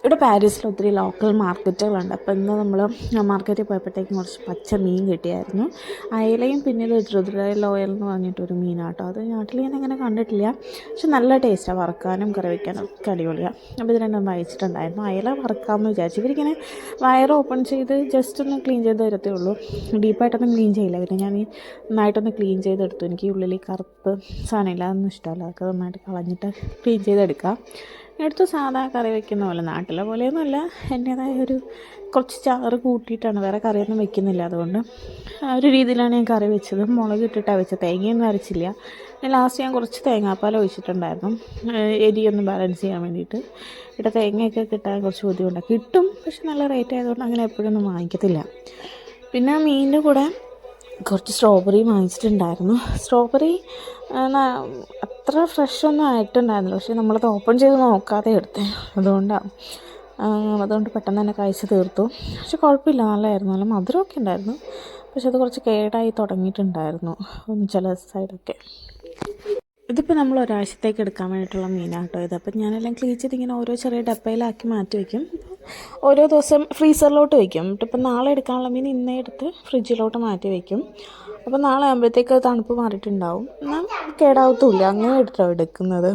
ഇവിടെ പാരീസിൽ ഒത്തിരി ലോക്കൽ മാർക്കറ്റുകളുണ്ട്. അപ്പോൾ ഇന്ന് നമ്മൾ മാർക്കറ്റിൽ പോയപ്പോഴത്തേക്കും കുറച്ച് പച്ച മീൻ കിട്ടിയായിരുന്നു. അയലയും പിന്നെ ഇത് രുദ്രയിൽ ഓയിൽ എന്ന് പറഞ്ഞിട്ടൊരു മീനാട്ടോ. അത് നാട്ടിൽ ഞാൻ അങ്ങനെ കണ്ടിട്ടില്ല, പക്ഷെ നല്ല ടേസ്റ്റാണ്, വറുക്കാനും കറി വയ്ക്കാനും ഒക്കെ അടിപൊളിയാണ്. അപ്പോൾ ഇത് രണ്ടും വായിച്ചിട്ടുണ്ടായിരുന്നു. അയല വറുക്കാമെന്ന് വിചാരിച്ചു. ഇവരിങ്ങനെ വയർ ഓപ്പൺ ചെയ്ത് ജസ്റ്റ് ഒന്ന് ക്ലീൻ ചെയ്ത് തരത്തേ ഉള്ളൂ, ഡീപ്പായിട്ടൊന്നും ക്ലീൻ ചെയ്യില്ല. പിന്നെ ഞാൻ ഈ നന്നായിട്ടൊന്ന് ക്ലീൻ ചെയ്തെടുത്തു. എനിക്ക് ഈ ഉള്ളിൽ കറുപ്പ് സാധനമില്ല, അതൊന്നും ഇഷ്ടമല്ല. അതൊക്കെ നന്നായിട്ട് കളഞ്ഞിട്ട് ക്ലീൻ ചെയ്തെടുക്കാം. എടുത്ത് സാധാ കറി വയ്ക്കുന്ന പോലെ, നാട്ടിലെ പോലെയൊന്നുമല്ല, എൻ്റേതായ ഒരു കുറച്ച് ചാറ് കൂട്ടിയിട്ടാണ്, വേറെ കറിയൊന്നും വെക്കുന്നില്ല. അതുകൊണ്ട് ആ ഒരു രീതിയിലാണ് ഞാൻ കറി വെച്ചത്. മുളക് ഇട്ടിട്ടാണ് വെച്ചത്, തേങ്ങയൊന്നും അരച്ചില്ല. ലാസ്റ്റ് ഞാൻ കുറച്ച് തേങ്ങാപ്പാൽ ഒഴിച്ചിട്ടുണ്ടായിരുന്നു, എരിയൊന്ന് ബാലൻസ് ചെയ്യാൻ വേണ്ടിയിട്ട്. ഇവിടെ തേങ്ങയൊക്കെ കിട്ടാൻ കുറച്ച് ബുദ്ധിമുട്ടാണ്. കിട്ടും, പക്ഷെ നല്ല റേറ്റ് ആയതുകൊണ്ട് അങ്ങനെ എപ്പോഴൊന്നും വാങ്ങിക്കത്തില്ല. പിന്നെ മീനിൻ്റെ കൂടെ കുറച്ച് സ്ട്രോബെറി വാങ്ങിച്ചിട്ടുണ്ടായിരുന്നു. സ്ട്രോബെറി അത്ര ഫ്രഷൊന്നും ആയിട്ടുണ്ടായിരുന്നില്ല, പക്ഷേ നമ്മളത് ഓപ്പൺ ചെയ്ത് നോക്കാതെ എടുത്തേ, അതുകൊണ്ട് പെട്ടെന്ന് തന്നെ കഴിച്ച് തീർത്തു. പക്ഷെ കുഴപ്പമില്ല, നല്ലതായിരുന്നു, നല്ല മധുരമൊക്കെ ഉണ്ടായിരുന്നു. പക്ഷെ അത് കുറച്ച് കേടായി തുടങ്ങിയിട്ടുണ്ടായിരുന്നു ചില സൈഡൊക്കെ. ഇതിപ്പോൾ നമ്മൾ ഒരാഴ്ചത്തേക്ക് എടുക്കാൻ വേണ്ടിയിട്ടുള്ള മീനാണ് കേട്ടോ ഇത്. അപ്പം ഞാനെല്ലാം ക്ലീൻ ചെയ്ത് ഇങ്ങനെ ഓരോ ചെറിയ ഡപ്പയിലാക്കി മാറ്റി വയ്ക്കും. ഓരോ ദിവസം ഫ്രീസറിലോട്ട് വയ്ക്കും. ഇപ്പം നാളെ എടുക്കാനുള്ള മീൻ ഇന്നേ എടുത്ത് ഫ്രിഡ്ജിലോട്ട് മാറ്റി വയ്ക്കും. അപ്പോൾ നാളെ ആകുമ്പോഴത്തേക്ക് തണുപ്പ് മാറിയിട്ടുണ്ടാവും, എന്നാൽ കേടാവത്തുമില്ല. അങ്ങനെ എടുക്കുന്നത്.